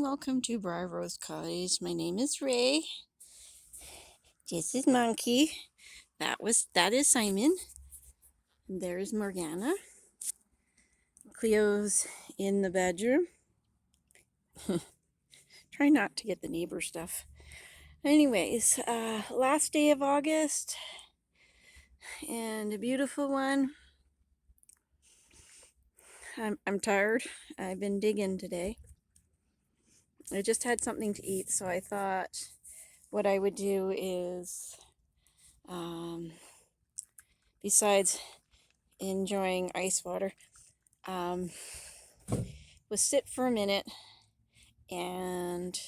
welcome to Briar Rose Cottage. My name is Ray. This is Monkey. That is Simon. And there's Morgana. Cleo's in the bedroom. Try not to get the neighbor stuff. Anyways, last day of August and a beautiful one. I'm tired. I've been digging today. I just had something to eat, so I thought what I would do is, besides enjoying ice water, was sit for a minute and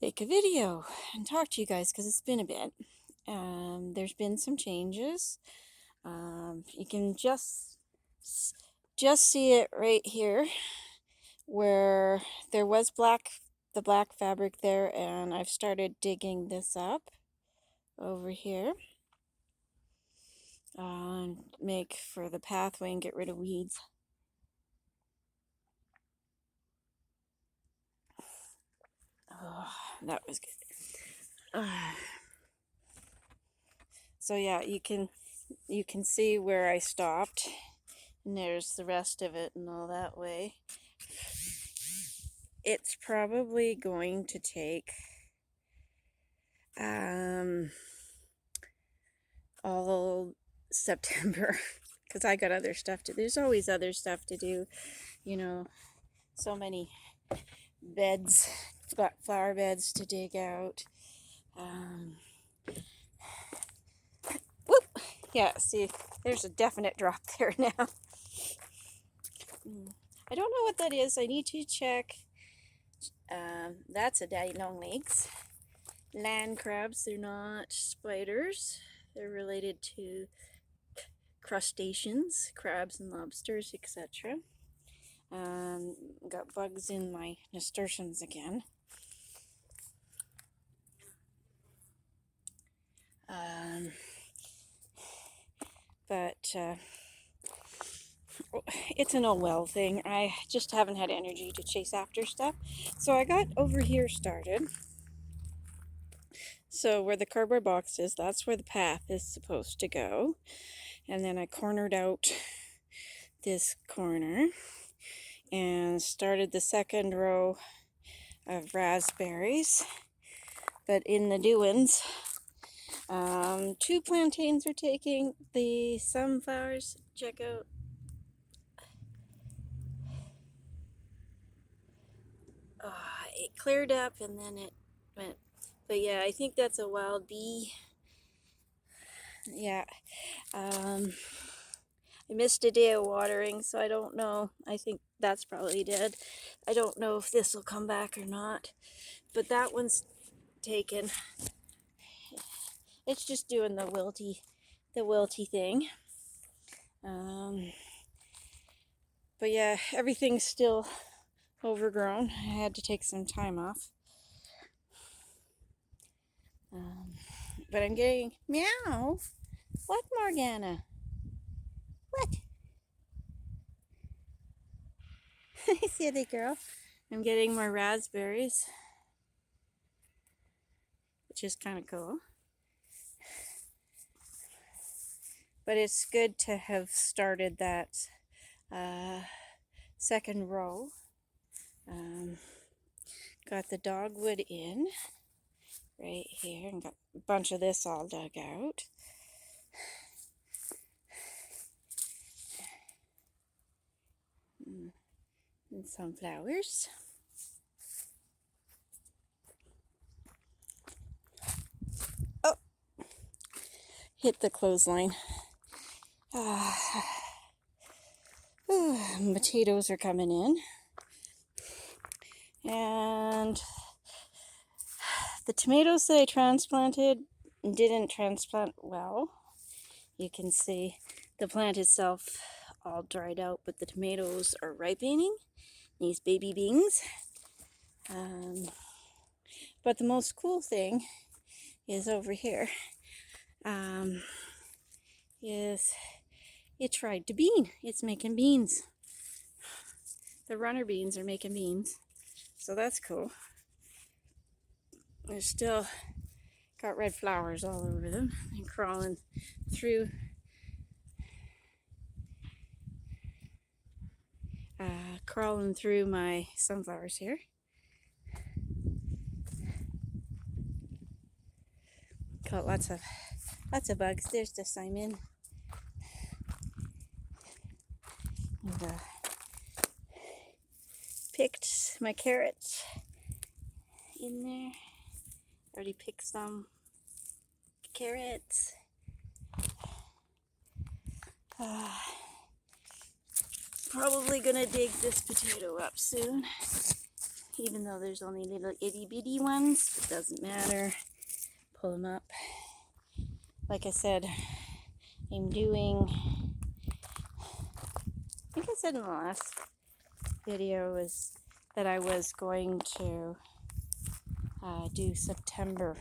make a video and talk to you guys because it's been a bit. There's been some changes. You can just see it right here where there was the black fabric there, and I've started digging this up over here. Make for the pathway and get rid of weeds. Oh, that was good. So yeah, you can see where I stopped, and there's the rest of it and all that way. It's probably going to take all September because I got other stuff to. There's always other stuff to do, you know. So many beds, flower beds to dig out. Whoop! Yeah, see, there's a definite drop there now. I don't know what that is. I need to check. That's a daddy long legs. Land crabs, they're not spiders. They're related to crustaceans, crabs and lobsters, etc. Got bugs in my nasturtiums again. But it's an oh well thing. I just haven't had energy to chase after stuff. So I got over here started. So where the cardboard box is, that's where the path is supposed to go. And then I cornered out this corner and started the second row of raspberries. But in the doings, 2 plantains are taking the sunflowers. Check out. It cleared up and then it went. But yeah, I think that's a wild bee. Yeah. I missed a day of watering, so I don't know. I think that's probably dead. I don't know if this will come back or not. But that one's taken. It's just doing the wilty thing. But yeah, everything's still overgrown. I had to take some time off. But I'm getting meow. What, Morgana? What? Silly girl. I'm getting more raspberries, which is kind of cool. But it's good to have started that second row. Got the dogwood in right here and got a bunch of this all dug out. And some flowers. Oh, hit the clothesline. Potatoes are coming in. And the tomatoes that I transplanted didn't transplant well. You can see the plant itself all dried out, but the tomatoes are ripening. These baby beans. But the most cool thing is over here. Is it tried to bean. It's making beans. The runner beans are making beans. So that's cool. They're still got red flowers all over them and crawling through my sunflowers here. Caught lots of bugs. There's the Simon. And picked my carrots in there. Already picked some carrots. Probably gonna dig this potato up soon, even though there's only little itty bitty ones. It doesn't matter. Pull them up. Like I said, I'm doing, I think I said in the last video was that I was going to do September.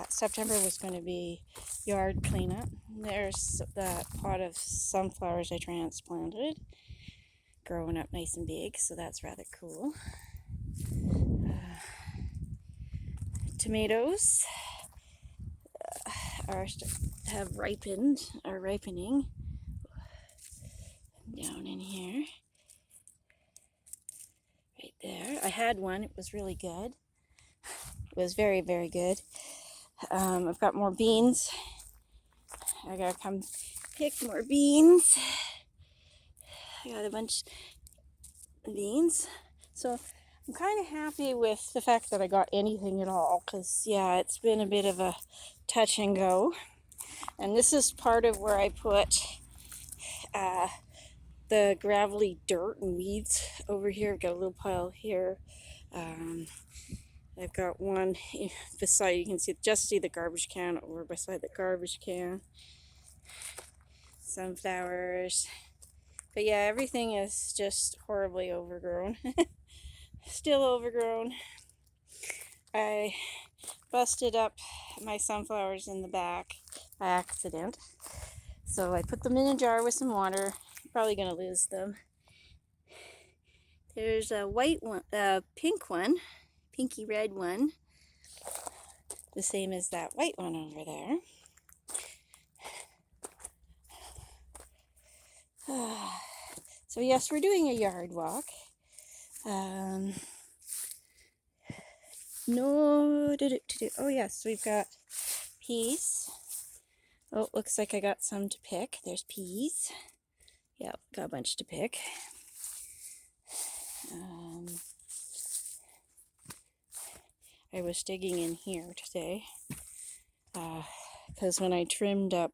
September was going to be yard cleanup. There's that pot of sunflowers I transplanted, growing up nice and big, so that's rather cool. Tomatoes are ripening down in here, right there. I had one. It was really good. It was very, very good. I've got more beans. I gotta come pick more beans. I got a bunch of beans. So I'm kind of happy with the fact that I got anything at all, because yeah, it's been a bit of a touch and go. And this is part of where I put the gravelly dirt and weeds over here. I've got a little pile here. I've got one beside, you can see the garbage can over beside the garbage can. Sunflowers. But yeah, everything is just horribly overgrown. Still overgrown. I busted up my sunflowers in the back by accident. So I put them in a jar with some water. I'm probably going to lose them. There's a white one, a pink one, pinky red one. The same as that white one over there. So yes, we're doing a yard walk. Oh yes, we've got peas. Oh, looks like I got some to pick. There's peas. Yep, got a bunch to pick. I was digging in here today because when I trimmed up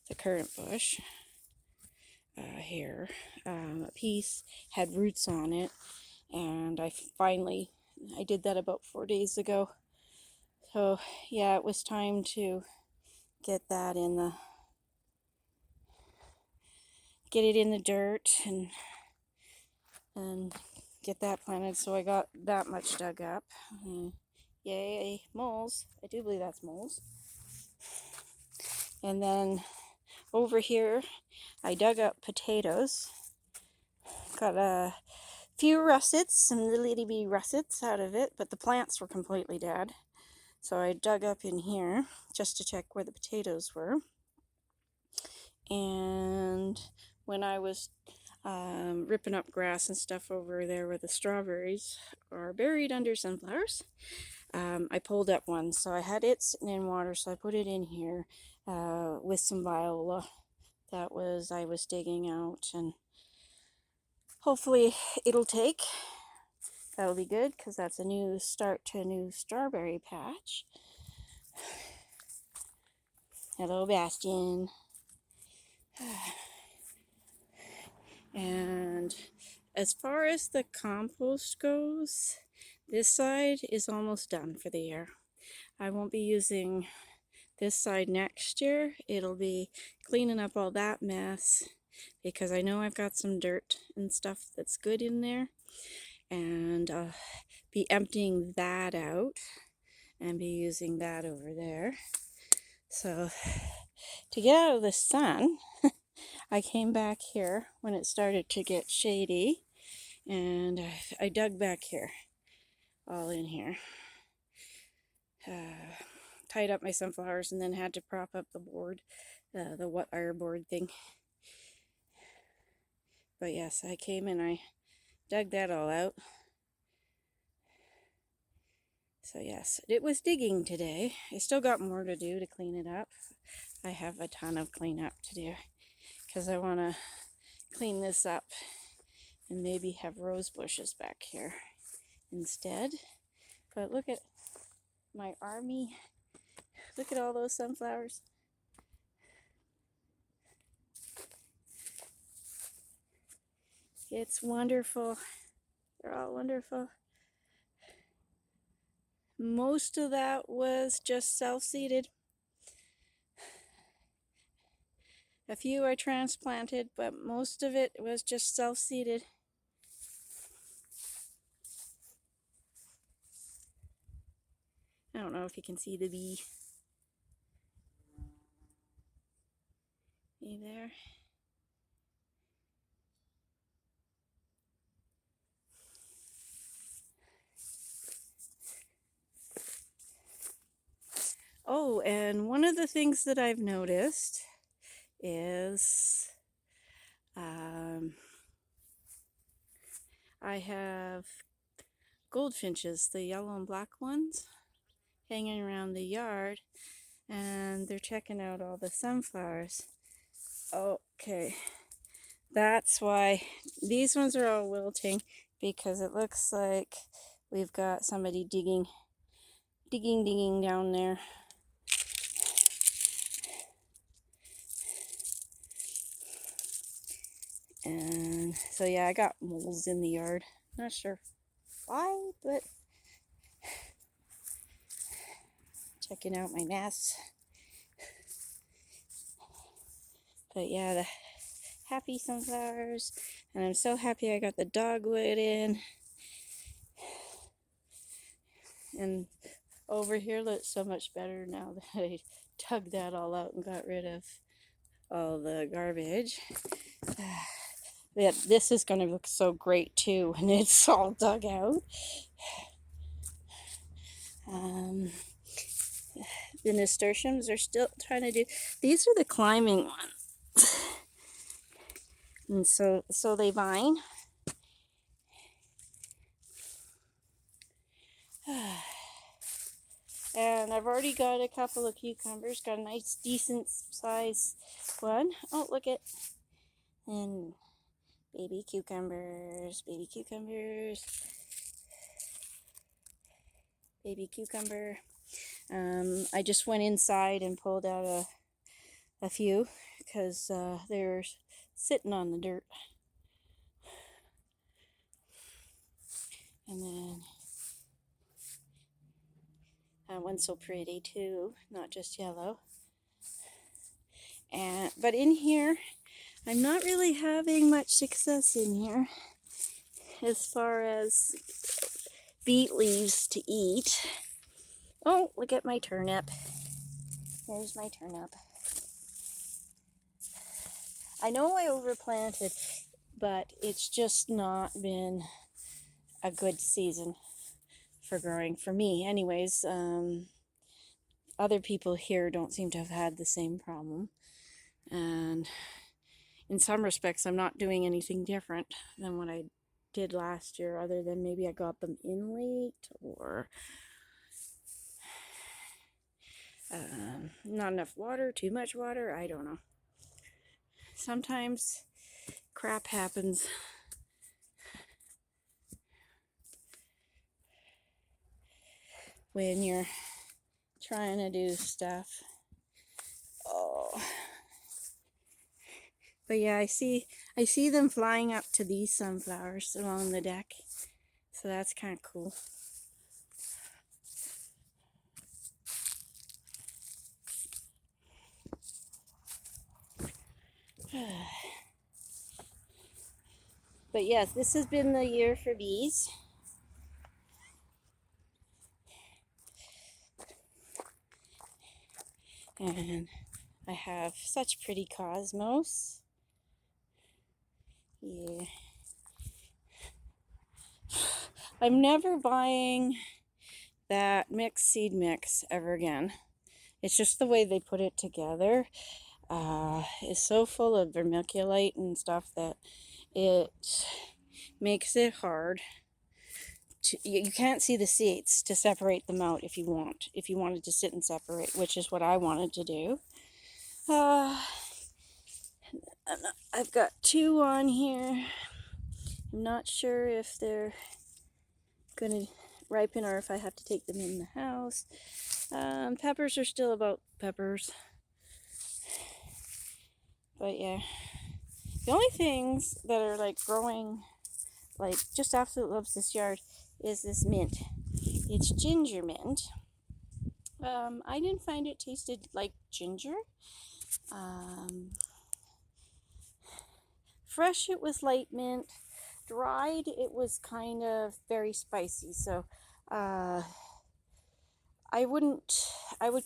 the currant bush here, a piece had roots on it, and I did that about 4 days ago. So yeah, it was time to get it in the dirt and get that planted. So I got that much dug up. Yay, moles. I do believe that's moles. And then over here, I dug up potatoes. Got a few russets, some little itty bitty russets out of it, but the plants were completely dead. So I dug up in here just to check where the potatoes were. And when I was ripping up grass and stuff over there where the strawberries are buried under sunflowers, I pulled up one. So I had it sitting in water, so I put it in here with some viola that I was digging out, and hopefully it'll take. That'll be good, because that's a new start to a new strawberry patch. Hello, Bastion. And as far as the compost goes, this side is almost done for the year. I won't be using this side next year. It'll be cleaning up all that mess, because I know I've got some dirt and stuff that's good in there, and be emptying that out and be using that over there. So to get out of the sun, I came back here when it started to get shady, And I dug back here, all in here. Tied up my sunflowers and then had to prop up the board, the wire board thing. But yes, I came and I dug that all out. So yes, it was digging today. I still got more to do to clean it up. I have a ton of cleanup to do because I want to clean this up and maybe have rose bushes back here instead. But look at my army. Look at all those sunflowers. It's wonderful. They're all wonderful. Most of that was just self-seeded. A few I transplanted, but most of it was just self-seeded. I don't know if you can see the bee. Bee there. Oh, and one of the things that I've noticed is I have goldfinches, the yellow and black ones, hanging around the yard, and they're checking out all the sunflowers. Okay, that's why these ones are all wilting, because it looks like we've got somebody digging down there. And so yeah, I got moles in the yard. Not sure why, but checking out my nests. But yeah, the happy sunflowers, and I'm so happy I got the dogwood in. And over here looks so much better now that I dug that all out and got rid of all the garbage. Yeah, this is going to look so great too when it's all dug out. The nasturtiums are still trying to do. These are the climbing ones, and so they vine. And I've already got a couple of cucumbers. Got a nice, decent size one. Oh, look at, and baby cucumbers, baby cucumbers, baby cucumber. I just went inside and pulled out a few because they're sitting on the dirt. And then that one's so pretty too, not just yellow. But in here, I'm not really having much success in here as far as beet leaves to eat. Oh, look at my turnip. There's my turnip. I know I overplanted, but it's just not been a good season for growing for me. Anyways, other people here don't seem to have had the same problem. And in some respects, I'm not doing anything different than what I did last year, other than maybe I got them in late or not enough water, too much water, I don't know. Sometimes crap happens. When you're trying to do stuff. Oh. But yeah, I see them flying up to these sunflowers along the deck. So that's kind of cool. But yes, this has been the year for bees. And I have such pretty cosmos. Yeah. I'm never buying that mixed seed mix ever again. It's just the way they put it together. Is so full of vermiculite and stuff that it makes it hard to, you can't see the seeds to separate them out if you wanted to sit and separate, which is what I wanted to do. I've got 2 on here. I'm not sure if they're gonna ripen or if I have to take them in the house. Peppers are still about peppers. But yeah, the only things that are like growing, like just absolutely loves this yard, is this mint. It's ginger mint. I didn't find it tasted like ginger. Fresh, it was light mint. Dried, it was kind of very spicy. So I would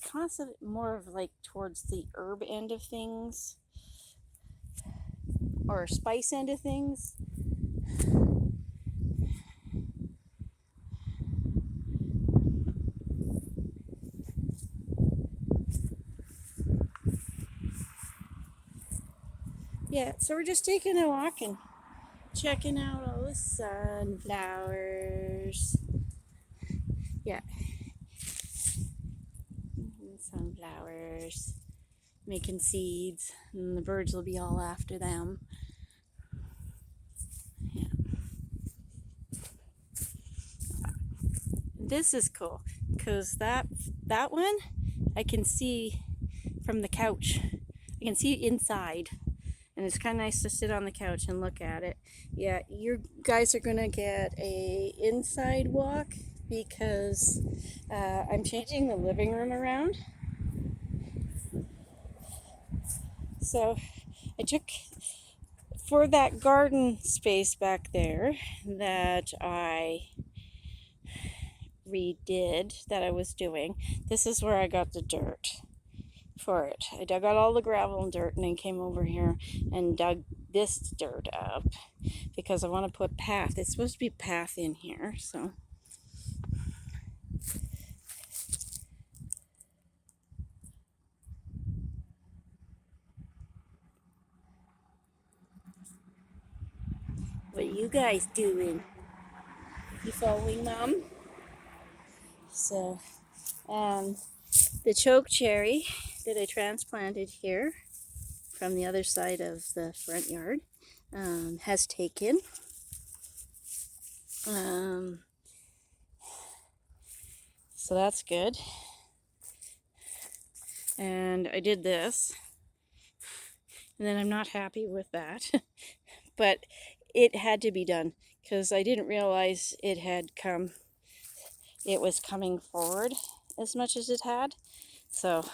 class it more of like towards the herb end of things or spice end of things. Yeah, so we're just taking a walk and checking out all the sunflowers. Yeah, sunflowers, making seeds, and the birds will be all after them. Yeah. This is cool because that one I can see from the couch. I can see inside, and it's kind of nice to sit on the couch and look at it. Yeah, you guys are gonna get a inside walk because I'm changing the living room around. So I took, for that garden space back there that I redid, that I was doing, this is where I got the dirt for it. I dug out all the gravel and dirt and then came over here and dug this dirt up because I want to put path. It's supposed to be path in here, so. What are you guys doing? You following Mom? So, the choke cherry that I transplanted here from the other side of the front yard has taken. So that's good. And I did this, and then I'm not happy with that, but it had to be done because I didn't realize it was coming forward as much as it had. So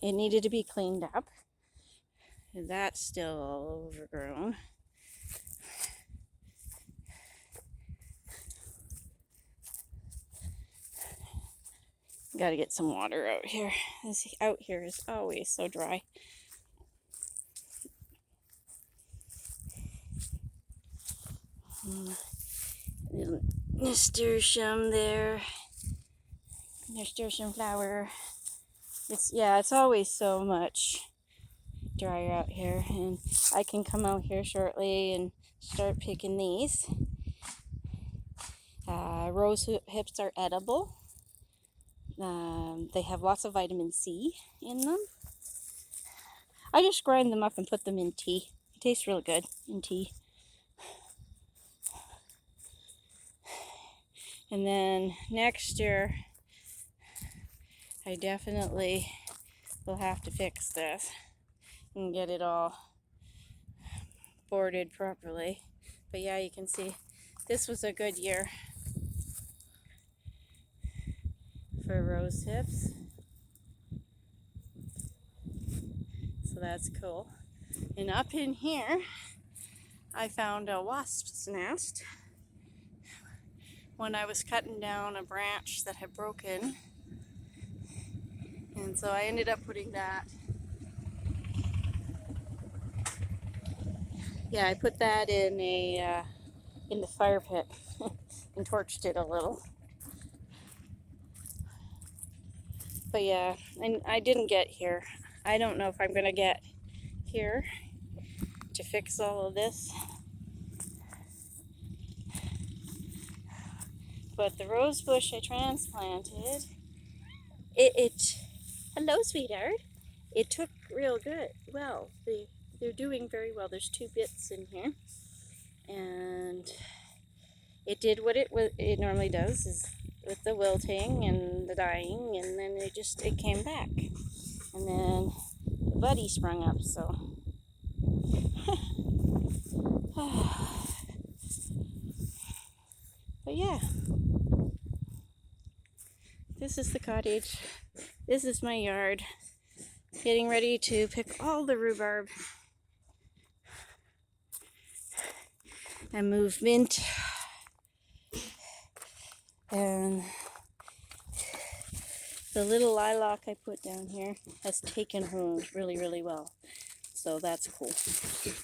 it needed to be cleaned up. And that's still all overgrown. Got to get some water out here. This out here is always so dry. Nasturtium there. Nasturtium flower. It's always so much drier out here, and I can come out here shortly and start picking these. Rose hips are edible. They have lots of vitamin C in them. I just grind them up and put them in tea. It tastes really good in tea. And then next year, I definitely will have to fix this and get it all boarded properly. But yeah, you can see this was a good year for rose hips. So that's cool. And up in here, I found a wasp's nest when I was cutting down a branch that had broken. And so I ended up putting that. Yeah, I put that in in the fire pit and torched it a little. But yeah, and I didn't get here. I don't know if I'm gonna get here to fix all of this. But the rose bush I transplanted, hello sweetheart. It took real good. Well, they're doing very well. There's 2 bits in here. And it did what it normally does, is with the wilting and the dying, and then it came back. And then the buddy sprung up, so but yeah, this is the cottage. This is my yard. Getting ready to pick all the rhubarb and move mint. And the little lilac I put down here has taken hold really, really well. So that's cool.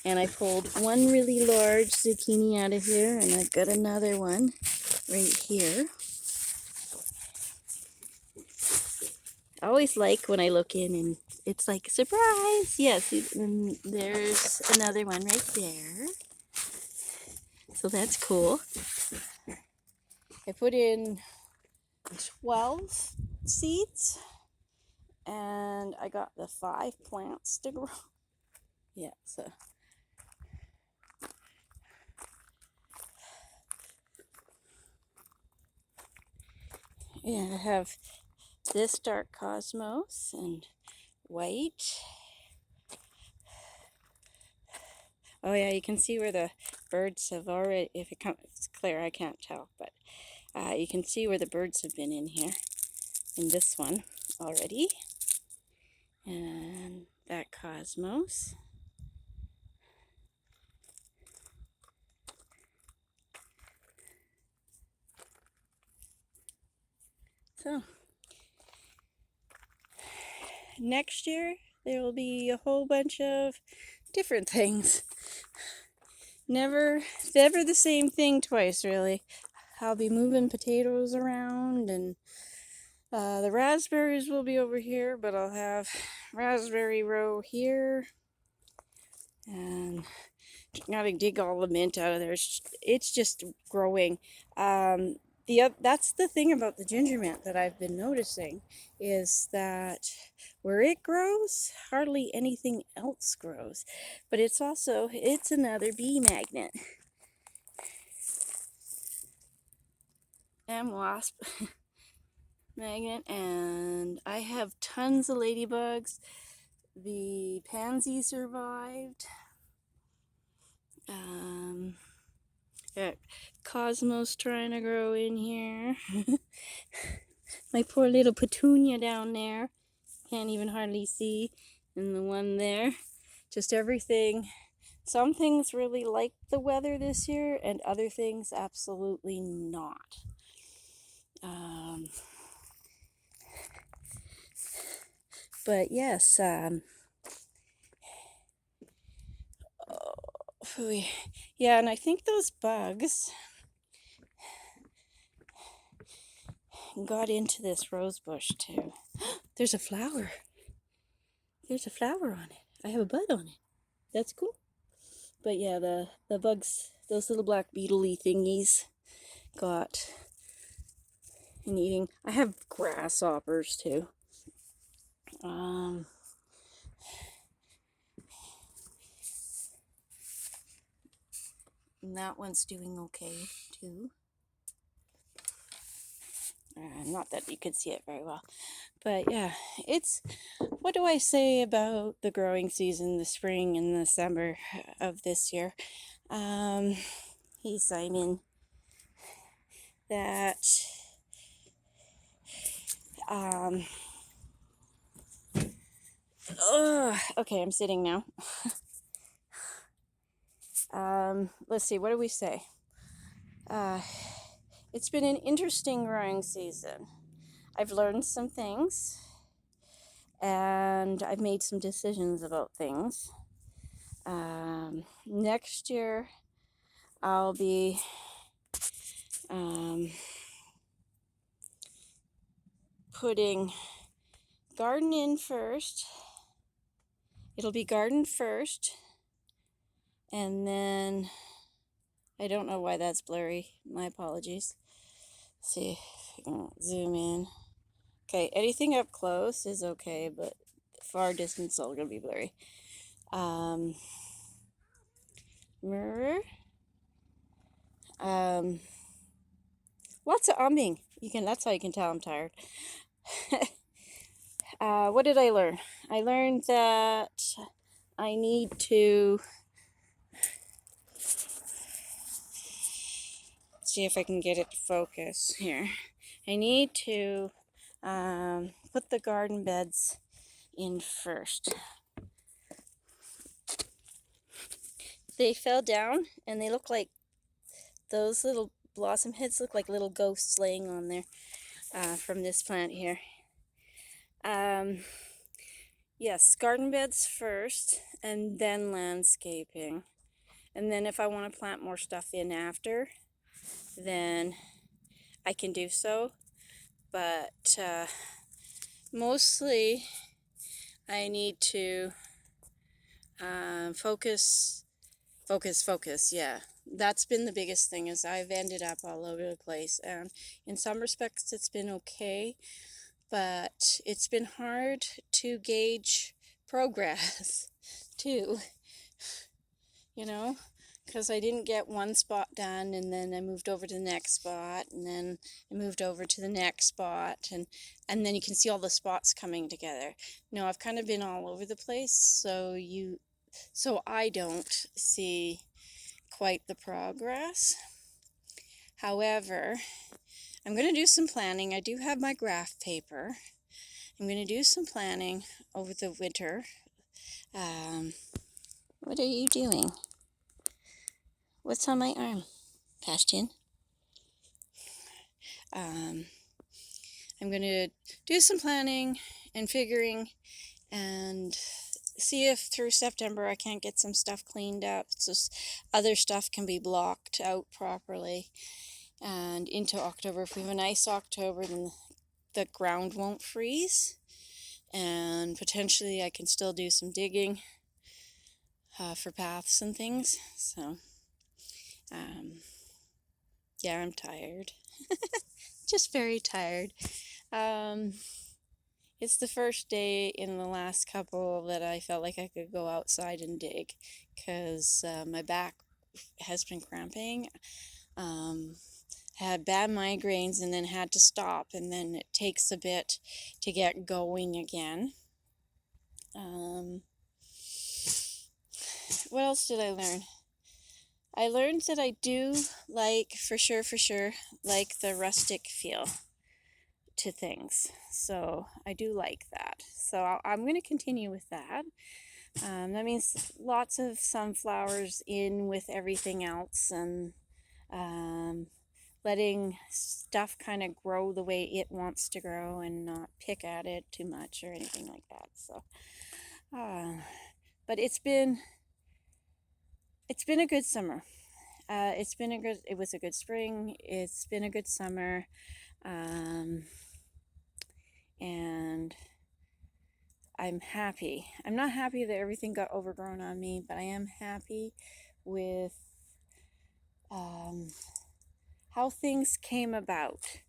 And I pulled one really large zucchini out of here, and I've got another one right here. I always like when I look in and it's like, surprise! Yes, and there's another one right there. So that's cool. I put in 12 seeds, and I got the 5 plants to grow. Yeah, so. Yeah, I have this dark cosmos and white. Oh yeah, you can see where the birds have already, if it comes, it's clear, I can't tell, but you can see where the birds have been in here, in this one already. And that cosmos. So, next year there will be a whole bunch of different things. Never the same thing twice, really. I'll be moving potatoes around, and the raspberries will be over here, but I'll have raspberry row here, and gotta dig all the mint out of there. It's just growing. That's the thing about the ginger mint that I've been noticing, is that where it grows, hardly anything else grows. But it's another bee magnet. And wasp magnet, and I have tons of ladybugs. The pansy survived. Got cosmos trying to grow in here. My poor little petunia down there, can't even hardly see. And the one there, just everything. Some things really like the weather this year, and other things absolutely not. But yes, yeah, and I think those bugs got into this rose bush too. There's a flower. There's a flower on it. I have a bud on it. That's cool. But yeah, the bugs, those little black beetle-y thingies, got and eating. I have grasshoppers too. And that one's doing okay too. Not that you could see it very well. But yeah, what do I say about the growing season, the spring and the summer of this year? Hey Simon, that okay, I'm sitting now. Let's see, what do we say? It's been an interesting growing season. I've learned some things, and I've made some decisions about things. Next year, I'll be putting garden in first. It'll be garden first, and then I don't know why that's blurry. My apologies. Let's see if I can zoom in. Okay, anything up close is okay, but far distance is all gonna be blurry. Mirror. Lots of umming. That's how you can tell I'm tired. What did I learn? I learned that I need to see if I can get it to focus here. I need to put the garden beds in first. They fell down and they look like those little blossom heads look like little ghosts laying on there from this plant here. Yes, garden beds first and then landscaping. And then if I want to plant more stuff in after, then I can do so. But mostly I need to focus. Yeah, that's been the biggest thing, is I've ended up all over the place, and in some respects it's been okay, but it's been hard to gauge progress too, because I didn't get one spot done, and then I moved over to the next spot, and then I moved over to the next spot, and then you can see all the spots coming together. I've kind of been all over the place, so I don't see quite the progress. However, I'm going to do some planning. I do have my graph paper. I'm going to do some planning over the winter. What are you doing? What's on my arm, Bastion? I'm going to do some planning and figuring and see if through September I can't get some stuff cleaned up so other stuff can be blocked out properly. And into October, if we have a nice October, then the ground won't freeze, and potentially I can still do some digging for paths and things. So yeah, I'm tired. Just very tired. It's the first day in the last couple that I felt like I could go outside and dig, because my back has been cramping. Had bad migraines and then had to stop, and then it takes a bit to get going again. What else did I learn? I learned that I do like, for sure, like the rustic feel to things. So I do like that. So I'm going to continue with that. That means lots of sunflowers in with everything else, and letting stuff kind of grow the way it wants to grow and not pick at it too much or anything like that. So, but it's been a good summer. It was a good spring. It's been a good summer. And I'm happy. I'm not happy that everything got overgrown on me, but I am happy with how things came about.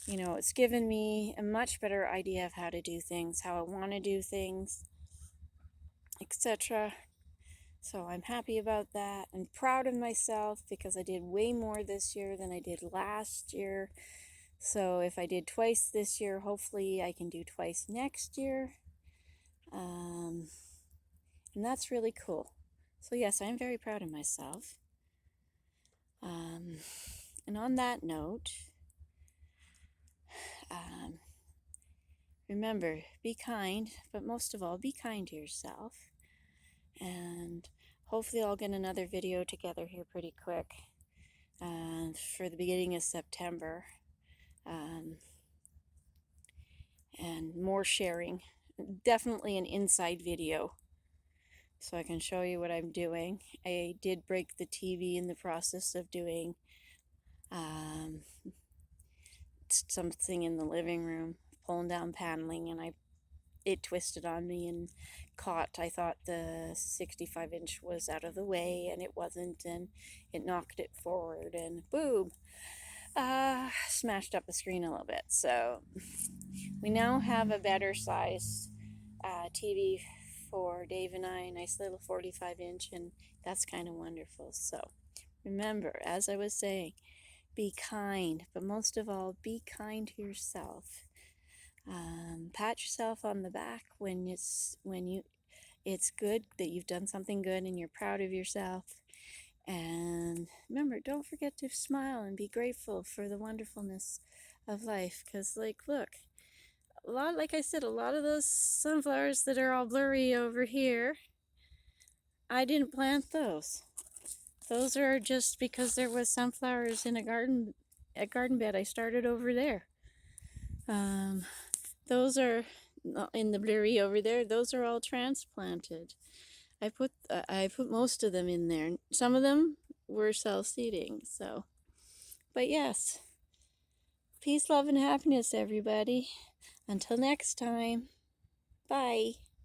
It's given me a much better idea of how to do things, how I want to do things, etc. So I'm happy about that. I'm proud of myself because I did way more this year than I did last year. So if I did twice this year, hopefully I can do twice next year. And that's really cool. So yes, I'm very proud of myself. And on that note, remember, be kind, but most of all, be kind to yourself. And hopefully I'll get another video together here pretty quick for the beginning of September. And more sharing. Definitely an inside video, so I can show you what I'm doing. I did break the TV in the process of doing Um, Something in the living room, pulling down paneling, and it twisted on me and caught. I thought the 65-inch was out of the way, and it wasn't, and it knocked it forward, and boom, smashed up the screen a little bit. So we now have a better size TV for Dave and I, a nice little 45-inch, and that's kind of wonderful. So remember, as I was saying, be kind, but most of all, be kind to yourself. Pat yourself on the back when it's good that you've done something good and you're proud of yourself. And remember, don't forget to smile and be grateful for the wonderfulness of life. Because, look, like I said, a lot of those sunflowers that are all blurry over here, I didn't plant those. Those are just because there was sunflowers in a garden bed I started over there. Those are in the blurry over there. Those are all transplanted. I put most of them in there. Some of them were self-seeding. So, but yes, peace, love, and happiness, everybody. Until next time, bye.